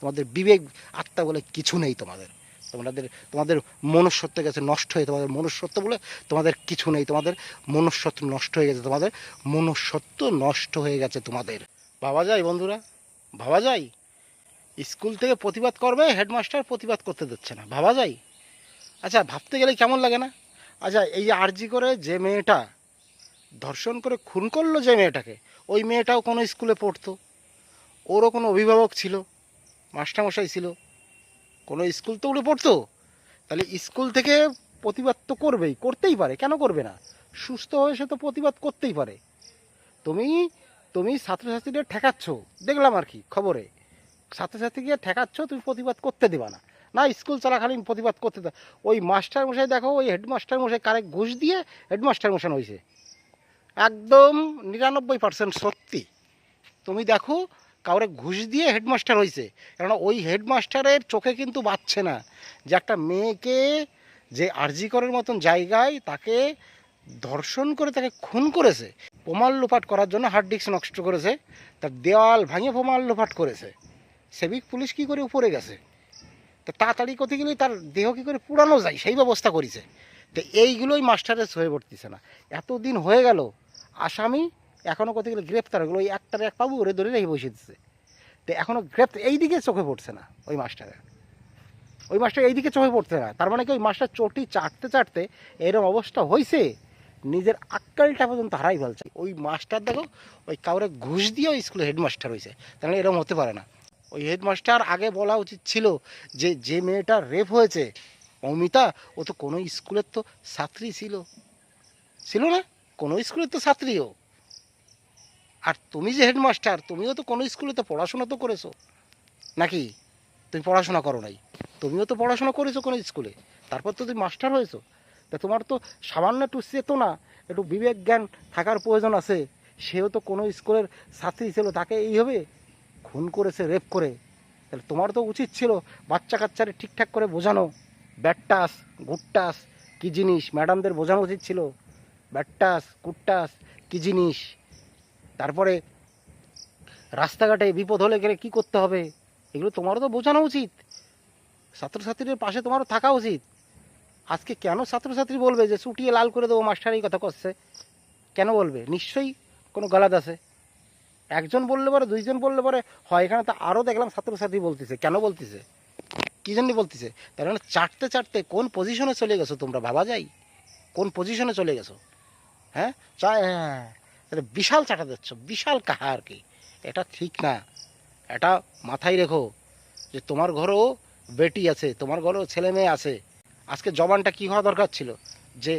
তোমাদের বিবেক আত্মা বলে কিছু নেই তোমাদের। তোমাদের মনুষ্যত্ব গেছে নষ্ট হয়ে, তোমাদের মনুষ্যত্ব বলে তোমাদের কিছু নেই, তোমাদের মনুষ্যত্ব নষ্ট হয়ে গেছে, তোমাদের মনুষ্যত্ব নষ্ট হয়ে গেছে তোমাদের। ভাবা যায় বন্ধুরা, ভাবা যায়? স্কুল থেকে প্রতিবাদ করবে, হেডমাস্টার প্রতিবাদ করতে দিচ্ছে না, ভাবা যায়? আচ্ছা ভাবতে গেলে কেমন লাগে না? আচ্ছা এই যে আরজি করে যে মেয়েটা ধর্ষণ করে খুন করলো যে মেয়েটাকে, ওই মেয়েটাও কোনো স্কুলে পড়তো, ওরও কোনো অভিভাবক ছিল, মাস্টারমশাই ছিল, কোনো স্কুল তো উঠে পড়তো। তাহলে স্কুল থেকে প্রতিবাদ তো করবেই, করতেই পারে, কেন করবে না? সুস্থ হয়ে সে তো প্রতিবাদ করতেই পারে। তুমি তুমি ছাত্রছাত্রীদের ঠেকাচ্ছ, দেখলাম আর কি খবরে, ছাত্রছাত্রীকে ঠেকাচ্ছ, তুমি প্রতিবাদ করতে দেবা না। না স্কুল চলাকালীন প্রতিবাদ করতে দেয়। ওই মাস্টার মশাই দেখো, ওই হেডমাস্টার মশাই কারে ঘুষ দিয়ে হেডমাস্টার মশাই হয়েছে, একদম 99% সত্যি। তুমি দেখো কাউরে ঘুষ দিয়ে হেডমাস্টার হয়েছে, কেননা ওই হেডমাস্টারের চোখে কিন্তু বাচ্ছে না যে একটা মেয়েকে যে আরজি করার মতন জায়গায় তাকে ধর্ষণ করে তাকে খুন করেছে, প্রমাণ লোপাট করার জন্য হার্ড ডিস্ক নষ্ট করেছে, তার দেওয়াল ভাঙে প্রমাণ লোপাট করেছে, সিভিক পুলিশ কী করে উপরে গেছে, তো তাড়াতাড়ি করতে গেলে তার দেহ কী করে পুরানো যায় সেই ব্যবস্থা করেছে। তো এইগুলোই মাস্টারের হয়ে পড়তেছে না। এতদিন হয়ে গেল আসামি এখনও করতে গেলে গ্রেপ্তার হলো, ওই একটার এক পাবু ওরে ধরে রেখে বসে দিচ্ছে। তো এখনও গ্রেপ্তার এই দিকে চোখে পড়ছে না ওই মাস্টারের, ওই মাস্টার এই দিকে চোখে পড়ছে না। তার মানে কি ওই মাস্টার চটি চাটতে চাটতে এরকম অবস্থা হয়েছে, নিজের আক্কালটা পর্যন্ত হারাই ফেলছে। ওই মাস্টার দেখো ওই কাউরে ঘুষ দিয়ে ওই স্কুলে হেডমাস্টার হয়েছে, তাহলে এরকম হতে পারে না। ওই হেডমাস্টার আগে বলা উচিত ছিল যে যে মেয়েটার রেপ হয়েছে অমিতা, ও তো কোনো স্কুলের তো ছাত্রী ছিল, ছিল না? কোনো স্কুলের তো ছাত্রীও। আর তুমি যে হেডমাস্টার, তুমিও তো কোনো স্কুলে তো পড়াশোনা তো করেছো নাকি? তুমি পড়াশোনা করো নাই? তুমিও তো পড়াশোনা করেছো কোনো স্কুলে, তারপর তো তুমি মাস্টার হয়েছো। তা তোমার তো সামান্য একটু চেতনা, একটু বিবেক জ্ঞান থাকার প্রয়োজন আছে। সেও তো কোনো স্কুলের ছাত্রী ছিল, তাকে এইভাবে খুন করেছে রেপ করে। তাহলে তোমার তো উচিত ছিল বাচ্চা কাচ্চারে ঠিকঠাক করে বোঝানো, ব্যাড টাচ গুড টাচ কী জিনিস, ম্যাডামদের বোঝানো উচিত ছিল ব্যাড টাচ গুড টাচ কী জিনিস। তারপরে রাস্তাঘাটে বিপদ হলে গেলে কী করতে হবে, এগুলো তোমারও তো বোঝানো উচিত। ছাত্রছাত্রীদের পাশে তোমারও থাকা উচিত। আজকে কেন ছাত্রছাত্রী বলবে যে চুটিয়ে লাল করে দেবো মাস্টার এই কথা করছে? কেন বলবে? নিশ্চয়ই কোনো গালাদ আছে। একজন বললে পরে, দুইজন বললে পরে হয়, এখানে তো আরও দেখলাম ছাত্রছাত্রী বলতেছে। কেন বলতেছে, কী জন্য বলতেছে? তার মানে চাটতে চাটতে কোন পজিশনে চলে গেছো তোমরা, ভাবা যায়? কোন পজিশনে চলে গেছো? হ্যাঁ হ্যাঁ, এটা বিশাল চাটা দিচ্ছ, বিশাল কাহা আর কি। এটা ঠিক না, এটা মাথায় রেখো যে তোমার ঘরেও বেটি আছে, তোমার ঘরেও ছেলে মেয়ে আছে। আজকে জবানটা কী হওয়া দরকার ছিল যে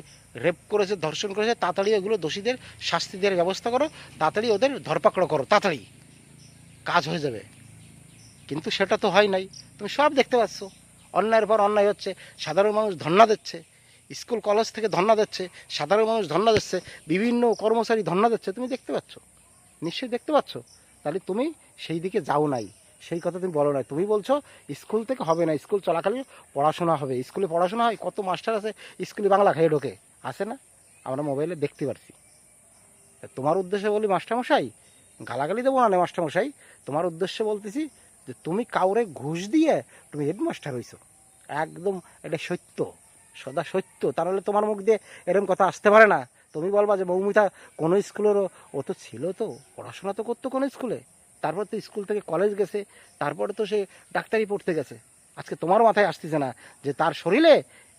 রেপ করেছে, ধর্ষণ করেছে, তাড়াতাড়ি এগুলো দোষীদের শাস্তি দেওয়ার ব্যবস্থা করো, তাড়াতাড়ি ওদের ধরপাকড় করো, তাড়াতাড়ি কাজ হয়ে যাবে। কিন্তু সেটা তো হয় নাই। তুমি সব দেখতে পাচ্ছ, অন্যায়ের পর অন্যায় হচ্ছে, সাধারণ মানুষ ধর্ণা দিচ্ছে, স্কুল কলেজ থেকে ধর্ণা দিচ্ছে, সাধারণ মানুষ ধর্ণা দিচ্ছে, বিভিন্ন কর্মচারী ধর্ণা দিচ্ছে, তুমি দেখতে পাচ্ছ, নিশ্চয়ই দেখতে পাচ্ছ। তাহলে তুমি সেই দিকে যাও নাই, সেই কথা তুমি বলো নাই। তুমি বলছো স্কুল থেকে হবে না, স্কুল চলাকালীন পড়াশোনা হবে। স্কুলে পড়াশোনা হয়, কত মাস্টার আছে স্কুলে বাংলা খেয়ে ঢোকে, আসে না? আমরা মোবাইলে দেখতে পারছি। তোমার উদ্দেশ্যে বলি মাস্টারমশাই, গালাগালি দেবো না মাস্টারমশাই, তোমার উদ্দেশ্যে বলতেছি যে তুমি কাউরে ঘুষ দিয়ে তুমি হেডমাস্টার হইছো, একদম এটা সত্য, সদা সত্য। তাহলে তোমার মুখ দিয়ে এরকম কথা আসতে পারে না। তুমি বলবা যে মৌমিতা কোনো স্কুলেরও, ও তো ছিল, তো পড়াশোনা তো করতো কোনো স্কুলে, তারপর তো স্কুল থেকে কলেজ গেছে, তারপরে তো সে ডাক্তারি পড়তে গেছে। আজকে তোমার মাথায় আসতেছে না যে তার শরীরে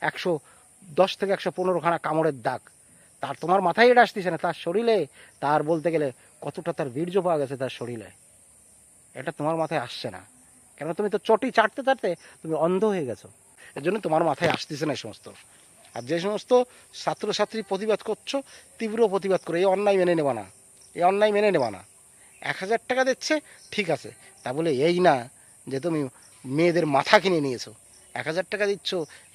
110 থেকে 115খানা কামড়ের দাগ, তার তোমার মাথায় এটা আসতেছে না তার শরীরে, তার বলতে গেলে কতটা তার বীর্য পাওয়া গেছে তার শরীরে, এটা তোমার মাথায় আসছে না। কেন? তুমি তো চটি চাটতে চাটতে তুমি অন্ধ হয়ে গেছো, এর জন্য তোমার মাথায় আসতেছে না এই সমস্ত। আর যে সমস্ত ছাত্রছাত্রী প্রতিবাদ করছো, তীব্র প্রতিবাদ করে, এই অন্যায় মেনে নেবা না, এই অন্যায় মেনে নেবা না। 1000 টাকা দিচ্ছে ঠিক আছে, তা বলে এই না যে তুমি মেয়েদের মাথা কিনে নিয়েছো। 1000 টাকা দিচ্ছ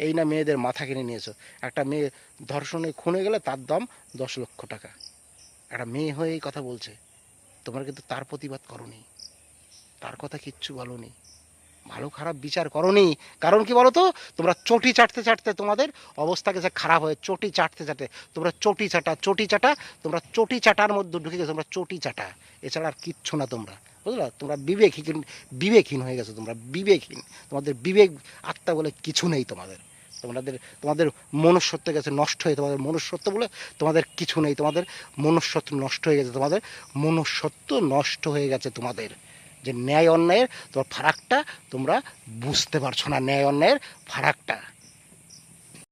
এই না মেয়েদের মাথা কিনে নিয়েছো। একটা মেয়ে ধর্ষণে খুনে গেলে তার দাম 10 লক্ষ টাকা। একটা মেয়ে হয়ে এই কথা বলছে, তোমরা কিন্তু তার প্রতিবাদ করোনি, তার কথা কিচ্ছু বলোনি, ভালো খারাপ বিচার করোনি। কারণ কি বলো তো, তোমরা চটি চাটতে চাটতে তোমাদের অবস্থা গেছে খারাপ হয়ে, চটি চাটতে চাটতে তোমরা চটি চাটা, চটি চাটা, তোমরা চটি চাটার মধ্যে ঢুকে গেছো, তোমরা চটি চাটা, এছাড়া আর কিচ্ছু না তোমরা। বুঝলা? তোমরা বিবেকহীন হয়ে গেছো, তোমরা বিবেকহীন। তোমাদের বিবেক আত্মা বলে কিছু নেই তোমাদের। তোমাদের তোমাদের মনুষ্যত্ব গেছে নষ্ট হয়ে, তোমাদের মনুষ্যত্ব বলে তোমাদের কিছু নেই। তোমাদের মনুষ্যত্ব নষ্ট হয়ে গেছে, তোমাদের মনুষ্যত্ব নষ্ট হয়ে গেছে তোমাদের। যে ন্যায় অন্যায়ের তোমার ফারাকটা তোমরা বুঝতে পারছো না, ন্যায় অন্যায়ের ফারাকটা।